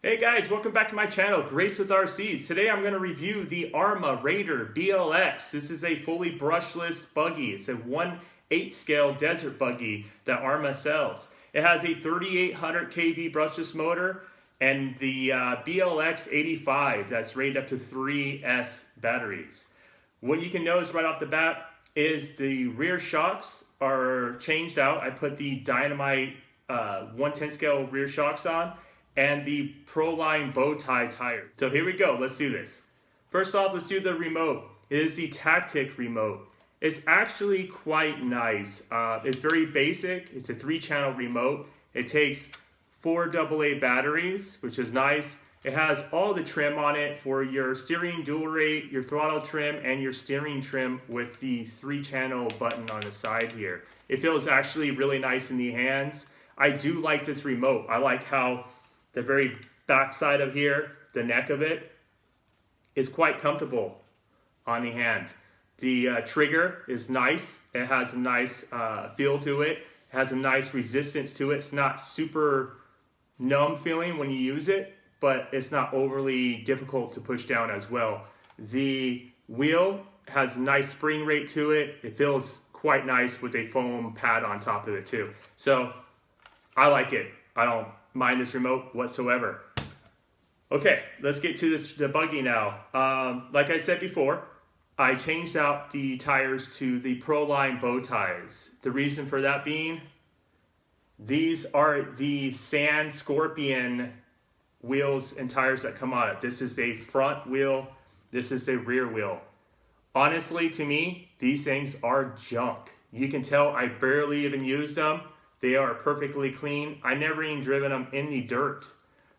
Hey guys, welcome back to my channel, GracedWithRc. Today I'm going to review the Arma Raider BLX. This is a fully brushless buggy. It's a 1/8 scale desert buggy that Arma sells. It has a 3800 kV brushless motor and the BLX 85 that's rated up to 3S batteries. What you can notice right off the bat is the rear shocks are changed out. I put the Dynamite 1/10 scale rear shocks on and the Proline bow tie tire. So here we go, let's do this. First off, let's do the remote. It is the Tactic remote. It's actually quite nice. It's very basic. It's a 3-channel remote. It takes 4 AA batteries, which is nice. It has all the trim on it for your steering dual rate, your throttle trim, and your steering trim with the 3-channel button on the side here. It feels actually really nice in the hands. I do like this remote. I like how the very back side of here, the neck of it, is quite comfortable on the hand. The trigger is nice. It has a nice feel to it. It has a nice resistance to it. It's not super numb feeling when you use it, but it's not overly difficult to push down as well. The wheel has a nice spring rate to it. It feels quite nice with a foam pad on top of it too. So I like it. I don't mind this remote whatsoever. Okay, let's get to the buggy now. Like I said before, I changed out the tires to the Proline bow ties. The reason for that being, these are the Sand Scorpion wheels and tires that come on it. This is a front wheel, this is the rear wheel. Honestly, to me, these things are junk. You can tell I barely even used them. They are perfectly clean. I never even driven them in the dirt.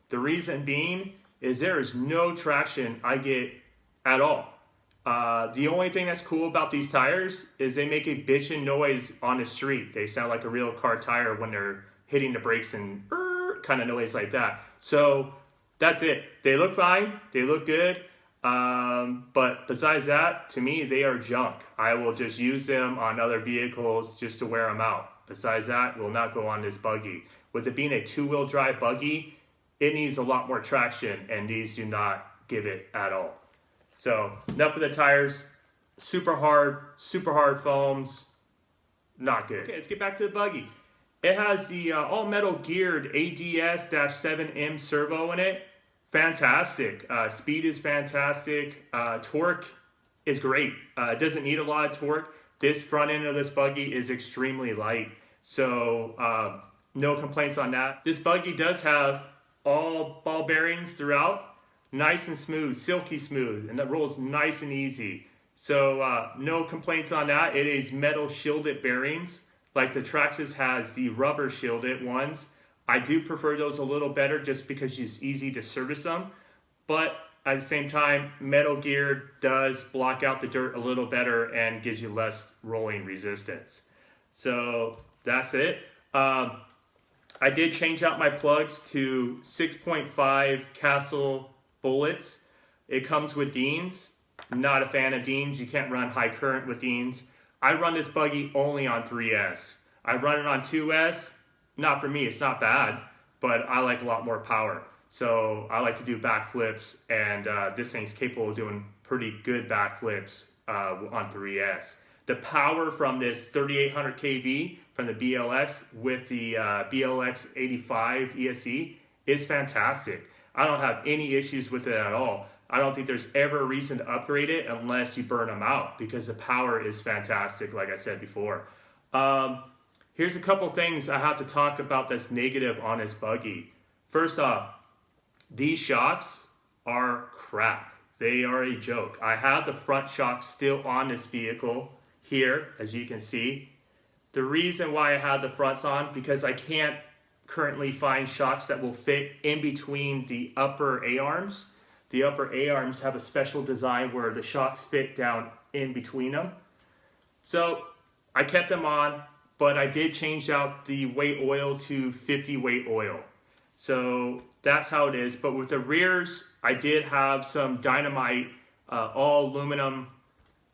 The reason being is there is no traction I get at all. The only thing that's cool about these tires is they make a bitchin' noise on the street. They sound like a real car tire when they're hitting the brakes and kind of noise like that. So that's it. They look fine. They look good. But besides that, to me, they are junk. I will just use them on other vehicles just to wear them out. Besides that, will not go on this buggy. With it being a 2-wheel drive buggy, it needs a lot more traction, and these do not give it at all. So enough with the tires. Super hard foams, not good. Okay, let's get back to the buggy. It has the all metal geared ADS-7M servo in it. Fantastic. Speed is fantastic. Torque is great. It doesn't need a lot of torque. This front end of this buggy is extremely light, so no complaints on that. This buggy does have all ball bearings throughout, nice and smooth, silky smooth, and that rolls nice and easy. So no complaints on that. It is metal shielded bearings, like the Traxxas has the rubber shielded ones. I do prefer those a little better just because it's easy to service them, but at the same time, metal gear does block out the dirt a little better and gives you less rolling resistance. So that's it. I did change out my plugs to 6.5 Castle bullets. It comes with Deans. Not a fan of Deans. You can't run high current with Deans. I run this buggy only on 3S. I run it on 2S. Not for me, it's not bad, but I like a lot more power. So I like to do backflips, and this thing's capable of doing pretty good backflips on 3S. The power from this 3800 kV from the BLX with the BLX 85 ESC is fantastic. I don't have any issues with it at all. I don't think there's ever a reason to upgrade it unless you burn them out, because the power is fantastic, like I said before. Here's a couple things I have to talk about that's negative on this buggy. First off, these shocks are crap. They are a joke. I have the front shocks still on this vehicle here, as you can see. The reason why I have the fronts on, because I can't currently find shocks that will fit in between the upper A-arms. The upper A-arms have a special design where the shocks fit down in between them. So I kept them on, but I did change out the weight oil to 50 weight oil. So that's how it is. But with the rears, I did have some Dynamite all aluminum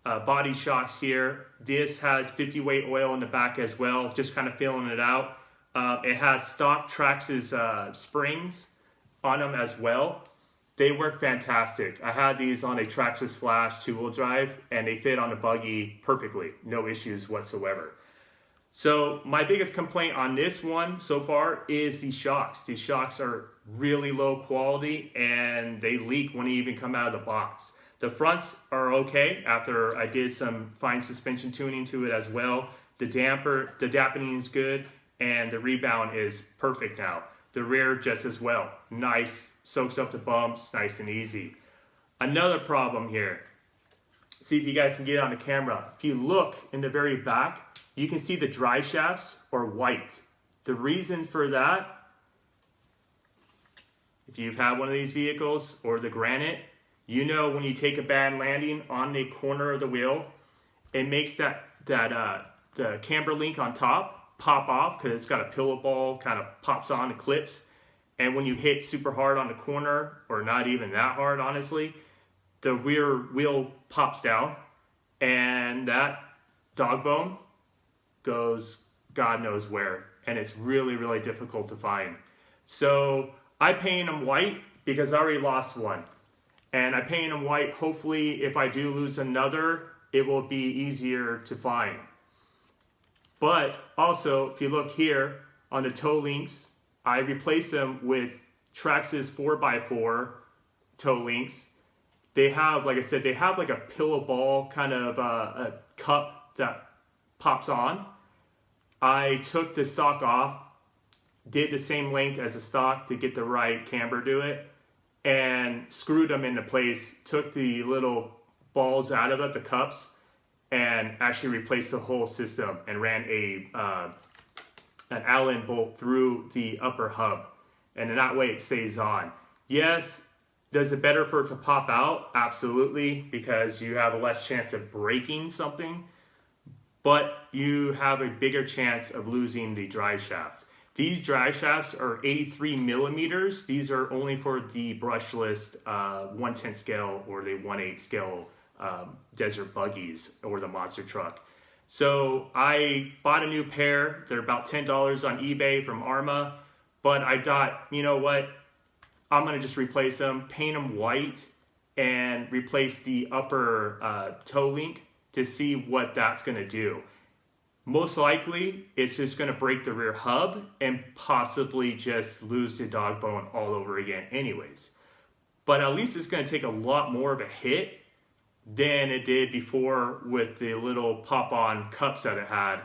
body shocks here. This has 50 weight oil in the back as well, just kind of feeling it out. It has stock Traxxas springs on them as well. They work fantastic. I had these on a Traxxas Slash 2-wheel drive, and they fit on the Buggy perfectly. No issues whatsoever. So my biggest complaint on this one so far is the shocks. These shocks are really low quality, and they leak when they even come out of the box. The fronts are okay after I did some fine suspension tuning to it as well. The dampening is good, and the rebound is perfect now. The rear just as well. Nice, soaks up the bumps, nice and easy. Another problem here. See if you guys can get it on the camera. If you look in the very back, you can see the drive shafts are white. The reason for that, if you've had one of these vehicles or the Granite, you know when you take a bad landing on the corner of the wheel, it makes the camber link on top pop off because it's got a pillow ball, kind of pops on the clips. And when you hit super hard on the corner, or not even that hard honestly, the rear wheel pops down and that dog bone goes God knows where, and it's really, really difficult to find. So I paint them white because I already lost one, and I paint them white. Hopefully if I do lose another, it will be easier to find. But also, if you look here on the toe links, I replaced them with Traxxas 4x4 toe links. They have, like I said, they have like a pillow ball kind of a cup that pops on. I took the stock off, did the same length as the stock to get the right camber to it, and screwed them into place, took the little balls out of it, the cups, and actually replaced the whole system and ran an Allen bolt through the upper hub, and in that way it stays on. Yes, does it better for it to pop out? Absolutely, because you have a less chance of breaking something, but you have a bigger chance of losing the drive shaft. These drive shafts are 83 millimeters. These are only for the brushless 1/10 scale or the 1/8 scale desert buggies or the monster truck. So I bought a new pair. They're about $10 on eBay from Arma, but I thought, you know what? I'm gonna just replace them, paint them white, and replace the upper toe link to see what that's gonna do. Most likely, it's just gonna break the rear hub and possibly just lose the dog bone all over again anyways. But at least it's gonna take a lot more of a hit than it did before with the little pop-on cups that it had,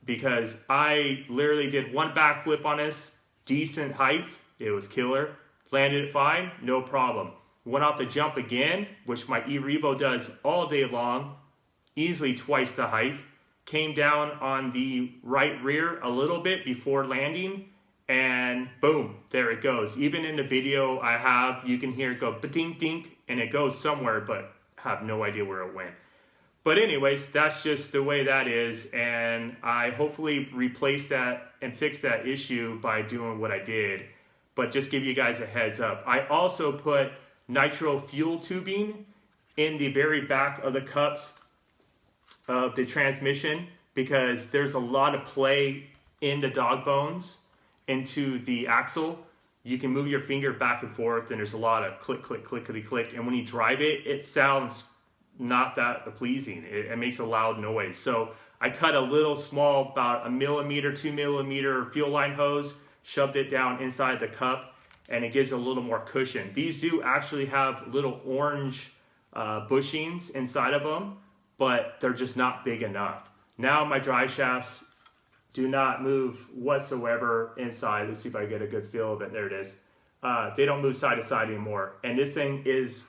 because I literally did one backflip on this, decent height, it was killer, landed it fine, no problem. Went off the jump again, which my E-Revo does all day long, easily twice the height, came down on the right rear a little bit before landing, and boom, there it goes. Even in the video I have, you can hear it go ba-dink dink, and it goes somewhere, but have no idea where it went. But anyways, that's just the way that is, and I hopefully replace that and fix that issue by doing what I did. But just give you guys a heads up. I also put nitro fuel tubing in the very back of the cups of the transmission, because there's a lot of play in the dog bones into the axle. You can move your finger back and forth, and there's a lot of click, click, clickety, click. And when you drive it, it sounds not that pleasing. It makes a loud noise. So I cut a little small, about 1 millimeter, 2 millimeter fuel line hose, shoved it down inside the cup, and it gives a little more cushion. These do actually have little orange bushings inside of them, but they're just not big enough. Now my drive shafts do not move whatsoever inside. Let's see if I get a good feel of it. There it is. They don't move side to side anymore. And this thing is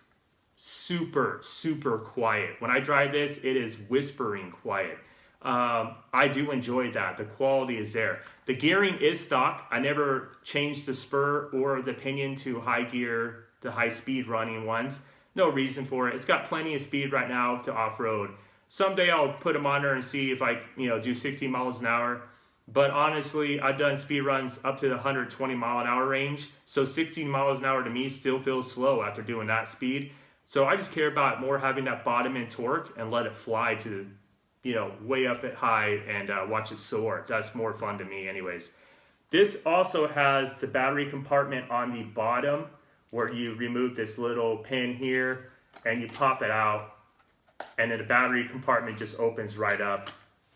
super, super quiet. When I drive this, it is whispering quiet. I do enjoy that. The quality is there. The gearing is stock. I never changed the spur or the pinion to high gear, the high speed running ones. No reason for it. It's got plenty of speed right now to off-road. Someday I'll put them on there and see if I do 60 miles an hour. But honestly, I've done speed runs up to the 120 mile an hour range. So 60 miles an hour to me still feels slow after doing that speed. So I just care about more having that bottom end torque and let it fly to, way up at high and watch it soar. That's more fun to me anyways. This also has the battery compartment on the bottom where you remove this little pin here and you pop it out, and then the battery compartment just opens right up.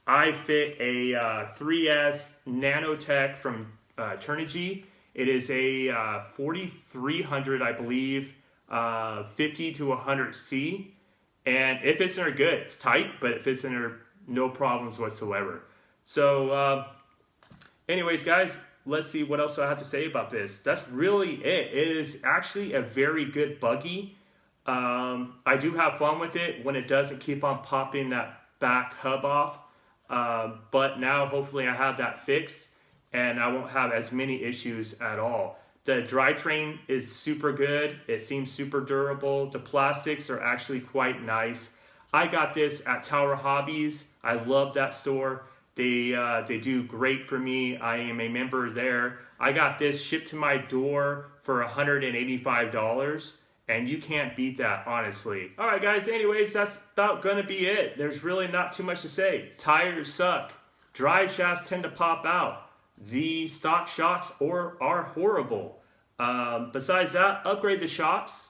I fit a 3S Nanotech from Turnigy. It is a 4300, I believe, 50 to 100C, and it fits in there good. It's tight, but it fits in there no problems whatsoever. So anyways, guys, let's see what else I have to say about this. That's really it. It is actually a very good buggy. I do have fun with it when it doesn't keep on popping that back hub off. But now hopefully I have that fixed and I won't have as many issues at all. The drivetrain is super good. It seems super durable. The plastics are actually quite nice. I got this at Tower Hobbies. I love that store. They do great for me. I am a member there. I got this shipped to my door for $185, and you can't beat that, honestly. All right, guys, anyways, that's about gonna be it. There's really not too much to say. Tires suck. Drive shafts tend to pop out. The stock shocks are horrible. Besides that, upgrade the shocks.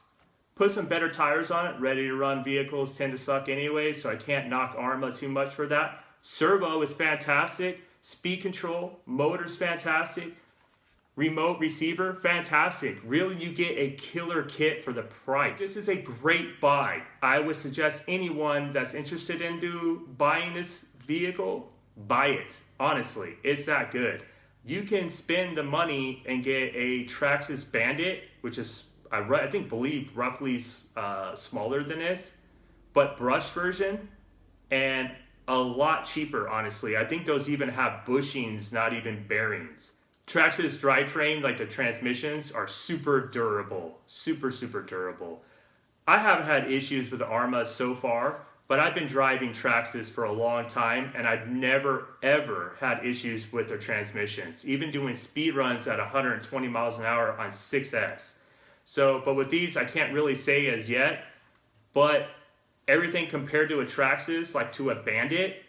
Put some better tires on it. Ready to run vehicles tend to suck anyway, so I can't knock Arrma too much for that. Servo is fantastic. Speed control, motor's fantastic. Remote receiver, fantastic. Really, you get a killer kit for the price. This is a great buy. I would suggest anyone that's interested into buying this vehicle, buy it. Honestly, it's that good. You can spend the money and get a Traxxas Bandit, which is, I believe roughly smaller than this, but brush version, and a lot cheaper, honestly. I think those even have bushings, not even bearings. Traxxas Drivetrain, like the transmissions, are super durable. Super durable. I haven't had issues with the Arrma so far, but I've been driving Traxxas for a long time, and I've never, ever had issues with their transmissions, even doing speed runs at 120 miles an hour on 6X. So, but with these, I can't really say as yet, but everything compared to a Traxxas, like to a Bandit,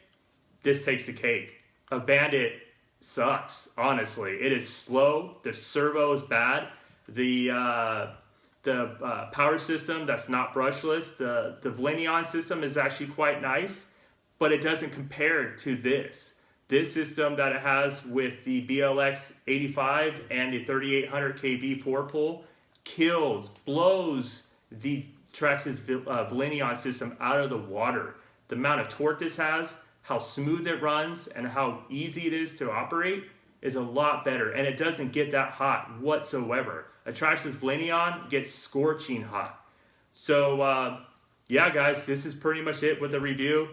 this takes the cake. A Bandit sucks, honestly. It is slow, the servo is bad, the power system that's not brushless, the Vlenion system is actually quite nice, but it doesn't compare to this. This system that it has with the BLX 85 and the 3800 kV 4-pull blows the Traxxas Vlenion system out of the water. The amount of torque this has, how smooth it runs, and how easy it is to operate is a lot better, and it doesn't get that hot whatsoever. A Traxxas Vlenion gets scorching hot. So yeah, guys, this is pretty much it with the review.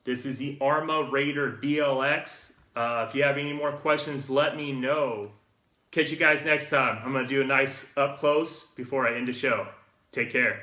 This is the Arma Raider BLX. If you have any more questions, let me know. Catch you guys next time. I'm going to do a nice up close before I end the show. Take care.